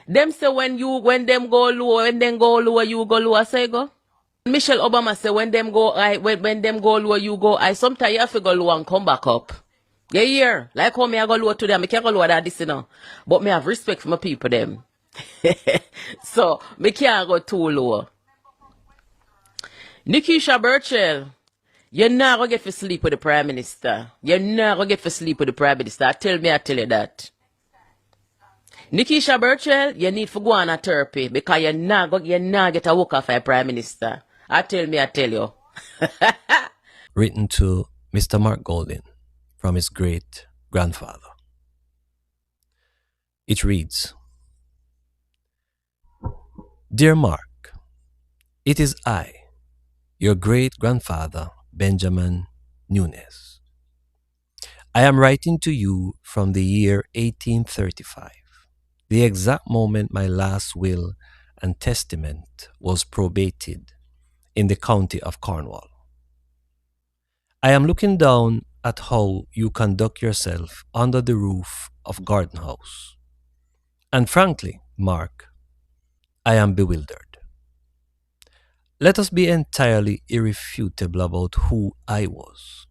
Them say when them go low, when them go low, you go low, say go. Michelle Obama say when them go high, when them go low, you go high. Sometimes you have to go low and come back up. Yeah, yeah. Like how me I go low today, I can't go lower than this, you know. But me have respect for my people them. So me can't go too low. Nekeisha Burchell, you're not gonna get to sleep with the Prime Minister. You're not gonna get to sleep with the Prime Minister. I tell you that. Nekeisha Burchell, you need to go on a therapy because you're not get a walk off a Prime Minister. I tell you. Written to Mr. Mark Golding from his great grandfather. It reads, Dear Mark, it is I, your great grandfather, Benjamin Nunes. I am writing to you from the year 1835, the exact moment my last will and testament was probated in the county of Cornwall. I am looking down at how you conduct yourself under the roof of Garden House. And frankly, Mark, I am bewildered. Let us be entirely irrefutable about who I was.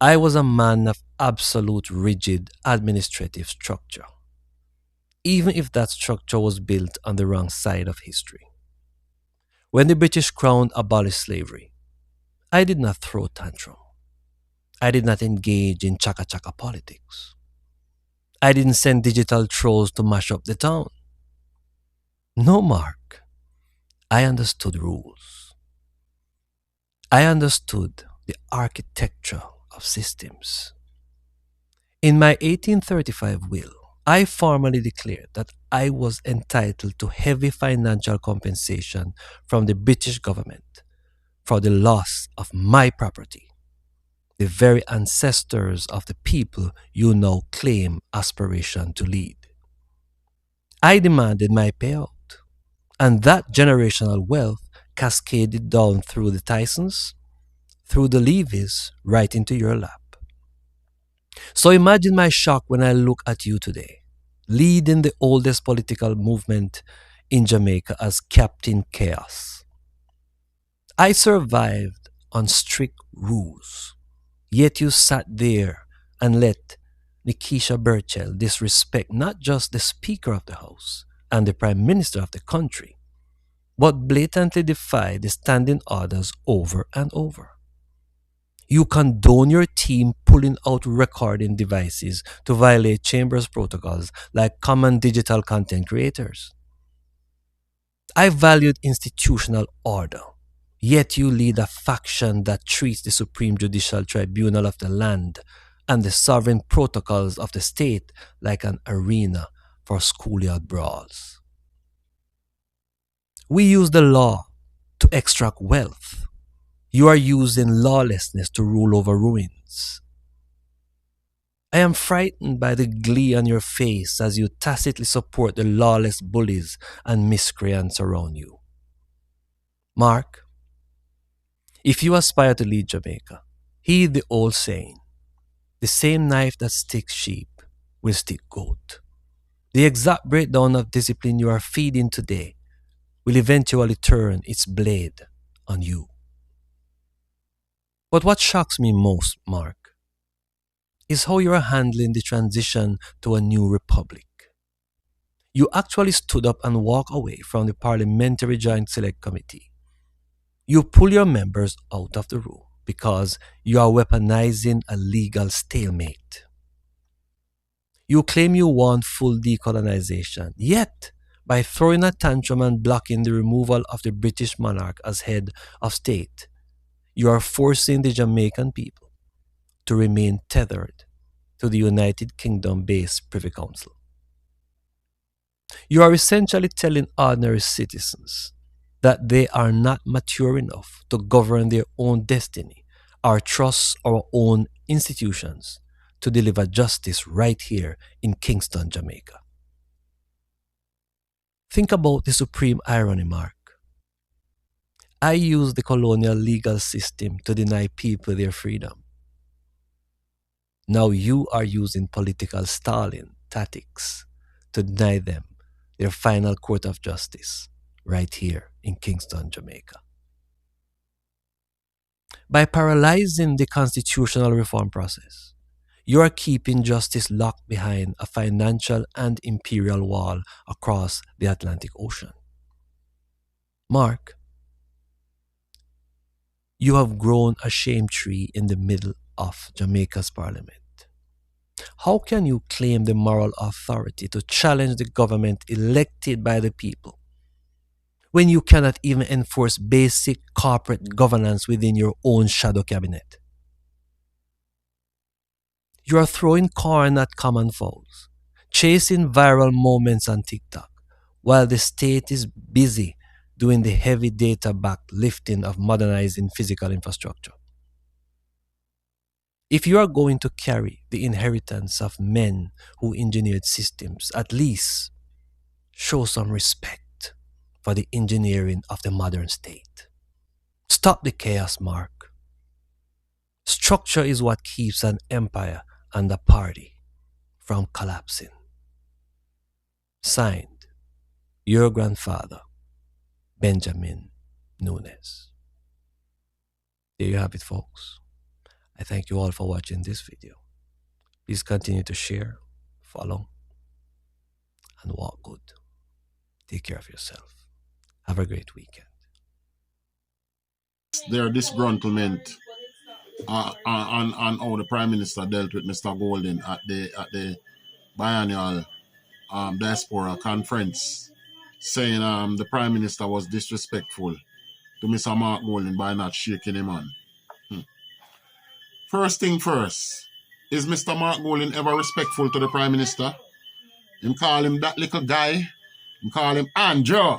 I was a man of absolute rigid administrative structure, even if that structure was built on the wrong side of history. When the British Crown abolished slavery, I did not throw tantrum. I did not engage in chaka-chaka politics. I didn't send digital trolls to mash up the town. No, Mark. I understood rules. I understood the architecture of systems. In my 1835 will, I formally declared that I was entitled to heavy financial compensation from the British government for the loss of my property, the very ancestors of the people you now claim aspiration to lead. I demanded my payout, and that generational wealth cascaded down through the Tysons, through the Levies, right into your lap. So imagine my shock when I look at you today, leading the oldest political movement in Jamaica as Captain Chaos. I survived on strict rules, yet you sat there and let Nekeisha Burchell disrespect not just the Speaker of the House and the Prime Minister of the country, but blatantly defy the standing orders over and over. You condone your team pulling out recording devices to violate Chambers protocols like common digital content creators. I valued institutional order, yet you lead a faction that treats the Supreme Judicial Tribunal of the land and the sovereign protocols of the state like an arena for schoolyard brawls. We use the law to extract wealth. You are using lawlessness to rule over ruins. I am frightened by the glee on your face as you tacitly support the lawless bullies and miscreants around you. Mark, if you aspire to lead Jamaica, heed the old saying, the same knife that sticks sheep will stick goat. The exact breakdown of discipline you are feeding today will eventually turn its blade on you. But what shocks me most, Mark, is how you are handling the transition to a new republic. You actually stood up and walked away from the Parliamentary Joint Select Committee. You pull your members out of the room because you are weaponizing a legal stalemate. You claim you want full decolonization, yet by throwing a tantrum and blocking the removal of the British monarch as head of state, you are forcing the Jamaican people to remain tethered to the United Kingdom-based Privy Council. You are essentially telling ordinary citizens that they are not mature enough to govern their own destiny or trust our own institutions to deliver justice right here in Kingston, Jamaica. Think about the supreme irony, Mark. I use the colonial legal system to deny people their freedom. Now you are using political stalling tactics to deny them their final court of justice right here in Kingston, Jamaica. By paralyzing the constitutional reform process, you are keeping justice locked behind a financial and imperial wall across the Atlantic Ocean. Mark, you have grown a shame tree in the middle of Jamaica's parliament. How can you claim the moral authority to challenge the government elected by the people when you cannot even enforce basic corporate governance within your own shadow cabinet? You are throwing corn at common foes, chasing viral moments on TikTok, while the state is busy doing the heavy data-backed lifting of modernizing physical infrastructure. If you are going to carry the inheritance of men who engineered systems, at least show some respect for the engineering of the modern state. Stop the chaos, Mark. Structure is what keeps an empire and a party from collapsing. Signed, your grandfather, Benjamin Nunes. There you have it, folks. I thank you all for watching this video. Please continue to share, follow, and walk good. Take care of yourself. Have a great weekend. Their disgruntlement on how the Prime Minister dealt with Mr. Golden at the biennial diaspora conference, saying the Prime Minister was disrespectful to Mr. Mark Golden by not shaking him on. First thing first, is Mr. Mark Golden ever respectful to the Prime Minister? Him call him that little guy. Him call him Andrew.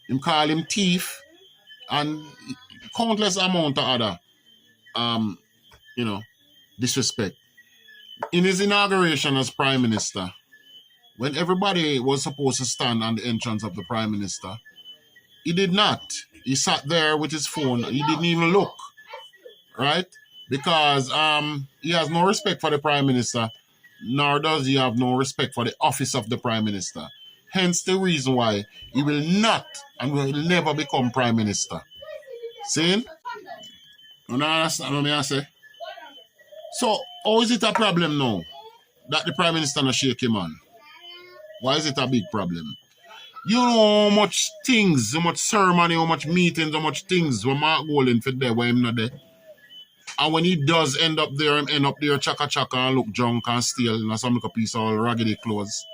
Him call him thief. And countless amount of other, disrespect. In his inauguration as Prime Minister, when everybody was supposed to stand on the entrance of the Prime Minister, he did not. He sat there with his phone. He didn't even look. Right? Because he has no respect for the Prime Minister, nor does he have no respect for the office of the Prime Minister. Hence the reason why he will not and will never become Prime Minister. See? You understand what I say? So, how is it a problem now that the Prime Minister not shake him on? Why is it a big problem? You know how much things, how much ceremony, how much meetings, how much things when Mark Golden fit there, why him not there? And when he does end up there, him end up there chaka and look drunk and steal and some little piece of raggedy clothes.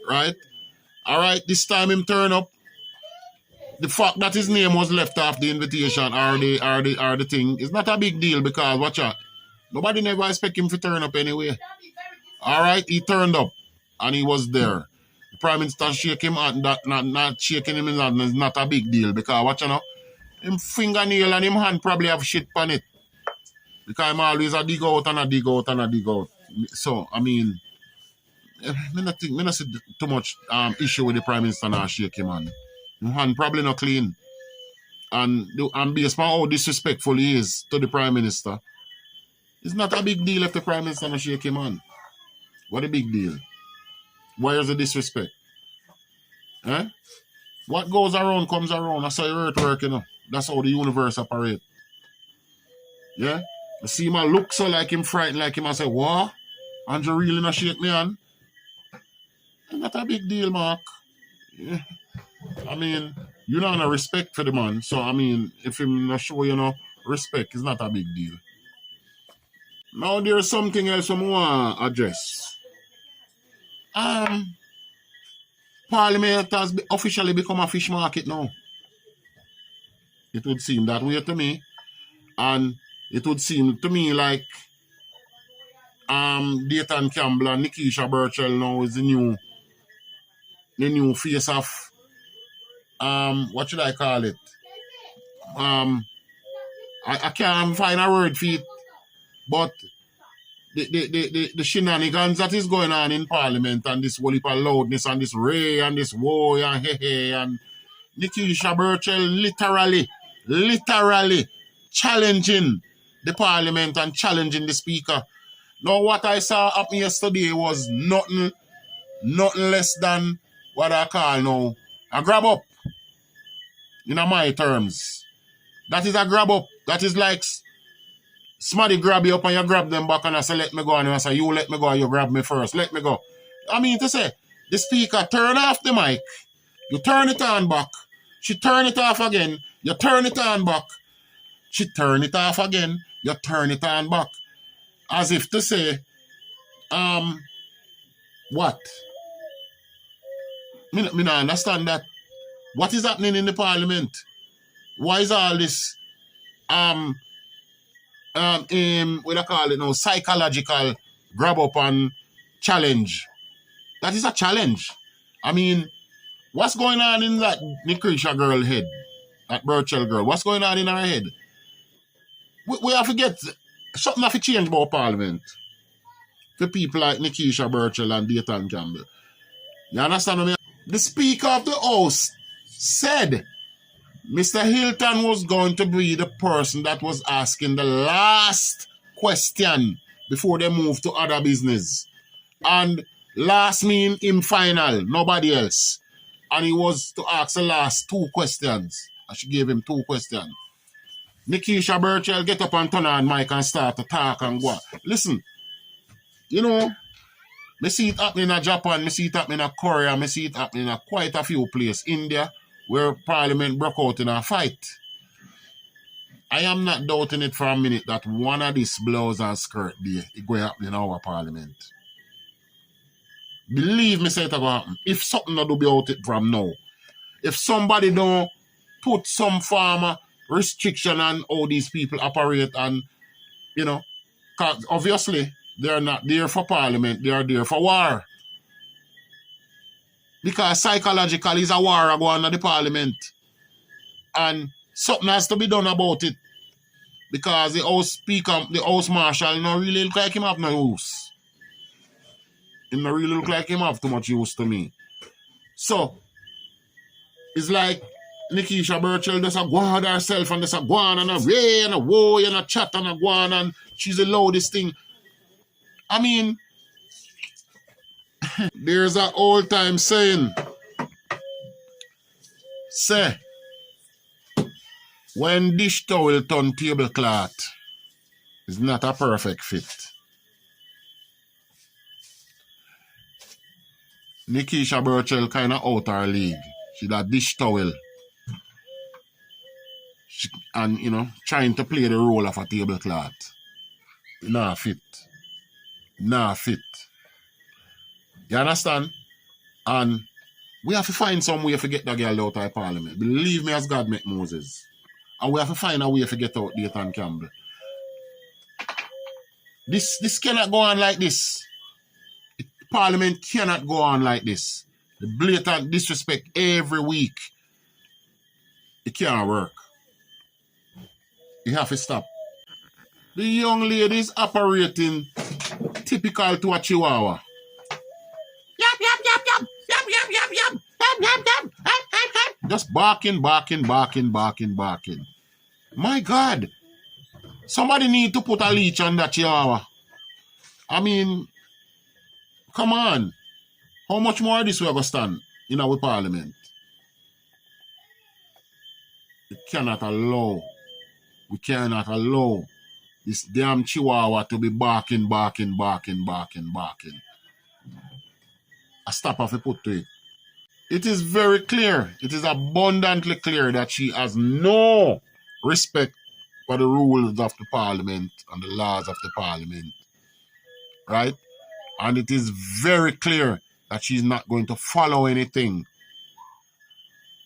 Right? Alright, this time him turn up. The fact that his name was left off the invitation or the thing is not a big deal because watch out. Nobody never expect him to turn up anyway. Alright, he turned up and he was there. The Prime Minister shake him out, not shaking him in hand is not a big deal because watch out, him fingernail and him hand probably have shit on it. Because I'm always a dig out and a dig out and a dig out. So, I mean, I not see too much issue with the Prime Minister not shake him on. His hand probably not clean. And based on how disrespectful he is to the Prime Minister, it's not a big deal if the Prime Minister not shake him on. What a big deal. Where is the disrespect? Eh? What goes around comes around. That's how the earth works, you know. That's how the universe operates. Yeah? I see him look so like him frightened, like him and say, what? Andrew really not shake me on? It's not a big deal, Mark. Yeah. I mean, you don't have respect for the man. So, I mean, if him not show you no respect, it's not a big deal. Now, there's something else I want to address. Parliament has officially become a fish market now. It would seem that way to me. And it would seem to me like Dayton Campbell and Nekeisha Burchell now is the new face of what should I call it? I can't find a word for it, but the shenanigans that is going on in Parliament and this whole heap of loudness and this ray and this woe and hey and Nekeisha Burchell literally challenging the Parliament and challenging the Speaker. Now what I saw up yesterday was nothing less than what I call now a grab up. In my terms. That is a grab up. That is like somebody grab you up and you grab them back and I say, let me go. And I say, you let me go and you grab me first. Let me go. I mean to say, the speaker turn off the mic. You turn it on back. She turn it off again. You turn it on back. She turn it off again. You turn it on back. As if to say, what? Me not understand that. What is happening in the parliament? Why is all this what I call it now, psychological grab up and challenge? That is a challenge. I mean, what's going on in that Nekeisha girl head? That Burchell girl. What's going on in her head? We have to get something have to change about parliament. For people like Nekeisha Burchell and Dayton Campbell. You understand me? The Speaker of the House said Mr. Hilton was going to be the person that was asking the last question before they moved to other business. And last mean him final, nobody else. And he was to ask the last 2 questions. And she gave him 2 questions. Nekeisha Burchell get up and turn on mic and start to talk and go. Listen, you know, me see it happening in Japan, me see it happening in Korea, me see it happening in quite a few places. India, where Parliament broke out in a fight. I am not doubting it for a minute that one of these blouse and skirt there, it going to happen in our Parliament. Believe me, say it going to happen. If something not do be out it from now. If somebody don't put some form of restriction on how these people operate and, you know, because obviously they're not there for Parliament, they are there for war. Because psychologically is a war going on at the Parliament. And something has to be done about it. Because the House Speaker, the House Marshal, no really look like him have no use. He no really look like him have too much use to me. So, it's like Nekeisha Burchell just a go on herself and just a go on and a ray and a woe and a chat and a go on and she's the loudest thing. I mean, there's an old time saying, say, when dish towel turn tablecloth, it's not a perfect fit. Nekeisha Burchell kind of out her league. She that dish towel. And, you know, trying to play the role of a tablecloth. Nah fit. Nah fit. You understand? And we have to find some way to get that girl out of Parliament. Believe me as God make Moses. And we have to find a way to get out Dayton Campbell. This cannot go on like this. Parliament cannot go on like this. The blatant disrespect every week. It can't work. You have to stop. The young lady is operating typical to a chihuahua. Yap, yap, yap, yap, yap, yap, yap, yap, yap, yap, yap, yap, yap. Just barking. My God. Somebody need to put a leash on that chihuahua. I mean, come on. How much more of this we are going to stand in our Parliament? We cannot allow this damn chihuahua to be barking. A stop off a put to it. It is very clear, it is abundantly clear that she has no respect for the rules of the Parliament and the laws of the Parliament. Right? And it is very clear that she's not going to follow anything.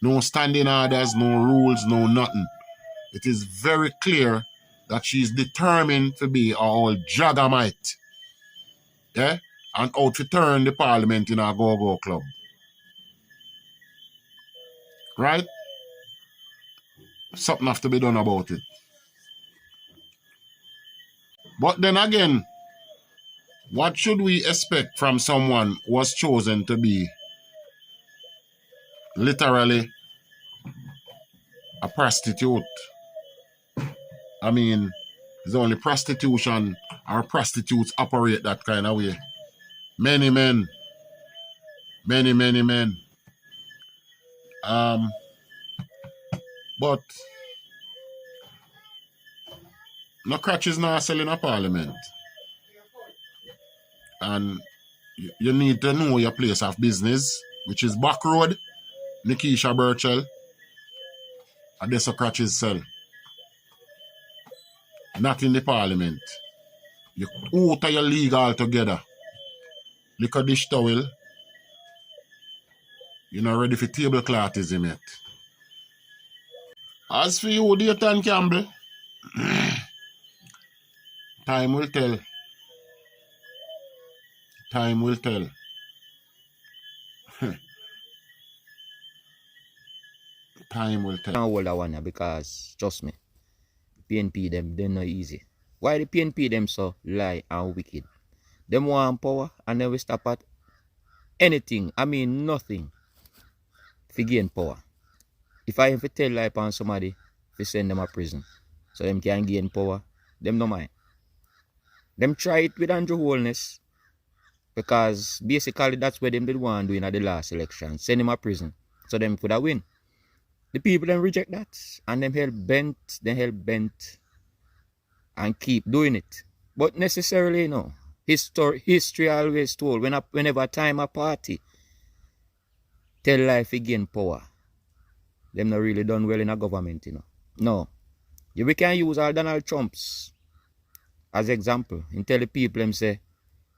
No standing orders, no rules, no nothing. It is very clear that she's determined to be our old Jaggermite. Yeah? And out to turn the Parliament in our go-go club. Right? Something have to be done about it. But then again, what should we expect from someone who was chosen to be literally a prostitute? I mean, it's only prostitution or prostitutes operate that kind of way. Many men. But no crutches now selling a parliament. And you need to know your place of business, which is back road, Nekeisha Burchell, and there's a crutches sell. Not in the parliament. You out of your league altogether. Lick a dish towel. You're not ready for tableclothism yet. As for you, Dayton Campbell, time will tell. Time will tell. Time will tell. I hold that one because, trust me, PNP them, they're not easy. Why the PNP them so lie and wicked? Them want power and they will stop at anything, I mean nothing, to gain power. If I have to tell lie upon somebody, to send them to prison, so them can gain power, them no mind. Them try it with Andrew Holness, because basically that's what them did want to do in the last election, send him to prison, so them could have win. The people then reject that, and them hell bent, and keep doing it. But necessarily, no. History always told, whenever time a party tell life again power, them not really done well in a government, No. We can use all Donald Trumps as example and tell the people them say,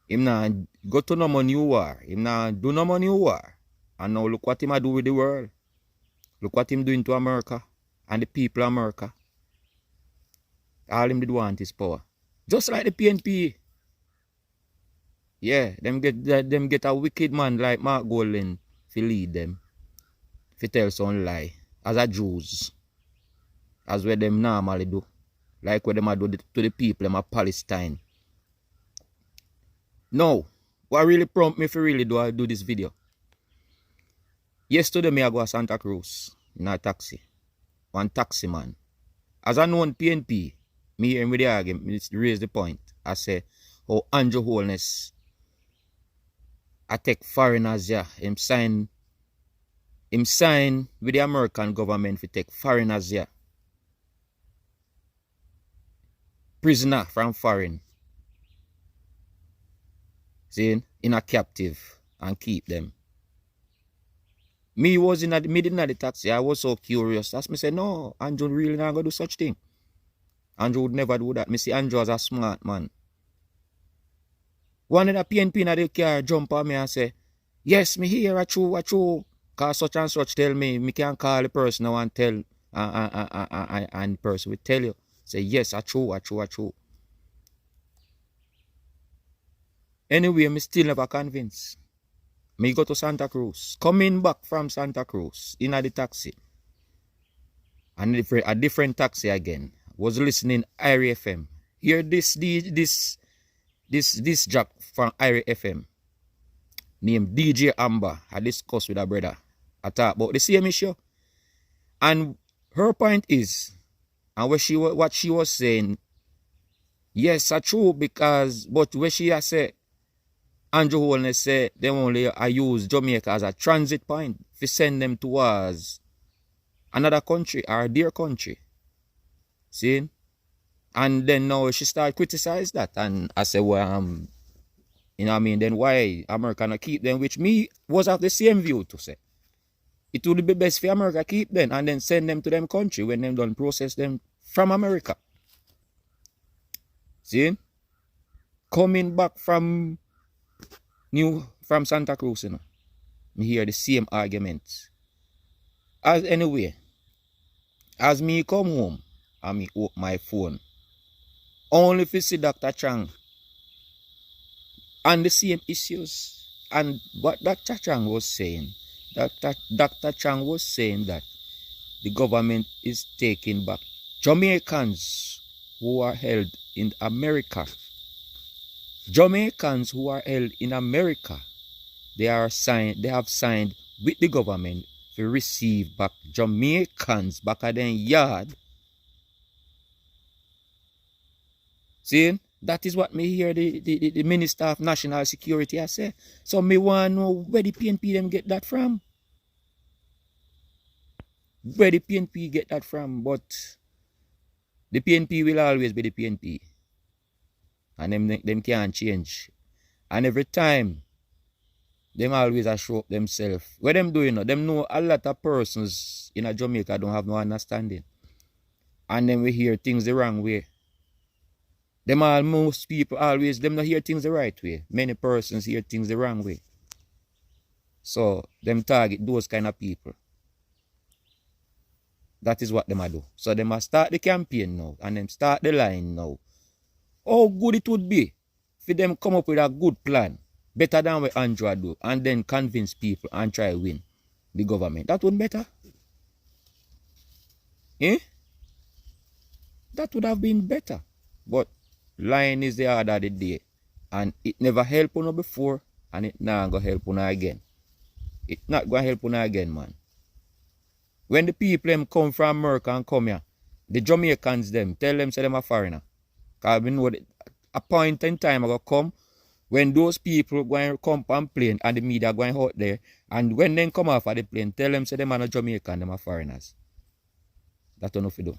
him not go to no more new war, him not do no more new war. And now look what him a do with the world. Look what him doing to America and the people of America. All him did want is power. Just like the PNP. Yeah, them get a wicked man like Mark Golding to lead them. To tell some lie. As a Jews. As what them normally do. Like what them a do to the people them of Palestine. Now, what really prompt me to really do this video? Yesterday me I go to Santa Cruz in a taxi. One taxi man. As a known PNP, me hear him with the argument, raise the point. I say, oh, Andrew Holness attack foreigners, yeah. Him sign with the American government to take foreigners, yeah. Prisoner from foreign. See, in a captive and keep them. Me didn't have the taxi. I was so curious. As me say, no, Andrew really not gonna do such thing. Andrew would never do that. Me see Andrew as a smart man. One of the PNP in the car jump on me and say, yes, me here, a true. Cause such and such tell me can call the person now and tell, and the person will tell you. Say, yes, a true. Anyway, me still never convinced. Me go to Santa Cruz. Coming back from Santa Cruz in the taxi. And a different taxi again. Was listening IRI FM. Hear this jock from IRI FM. Named DJ Amber. I discussed with her brother. I talk about the same issue. And her point is, and what she was saying, yes, that's true, because, but where she has said, Andrew Holness said they only use Jamaica as a transit point to send them towards another country or their country. See? And then now she started criticize that. And I said, well, you know what I mean? Then why America not keep them? Which me was of the same view to say. It would be best for America keep them and then send them to them country when them done process them from America. See? Coming back from Santa Cruz, me hear the same arguments. Anyway, as me come home and me open my phone, only to see Dr. Chang and the same issues. And what Dr. Chang was saying, Dr. Chang was saying that the government is taking back Jamaicans who are held in America. Jamaicans who are held in America, they have signed with the government to receive back Jamaicans back at their yard. See, that is what me hear the Minister of National Security I say. So me want to know where the PNP them get that from. Where the PNP get that from? But the PNP will always be the PNP. And them can't change. And every time, them always a show up themselves. What them doing? Them know a lot of persons in a Jamaica don't have no understanding. And then we hear things the wrong way. Most people always, them not hear things the right way. Many persons hear things the wrong way. So, them target those kind of people. That is what them a do. So, them a start the campaign now. And them start the line now. How good it would be for them come up with a good plan. Better than what Andrew do. And then convince people and try to win the government. That would be better. Eh? That would have been better. But lying is the order of the day. And it never helped you before. And it not going to help you again. It not going to help you again, man. When the people them come from America and come here, the Jamaicans them, tell them say them a foreigner. Because we know that a point in time are going to come when those people going to come on plane and the media going out there. And when they come off of the plane, tell them say them are not Jamaican, them are foreigners. That's enough to do.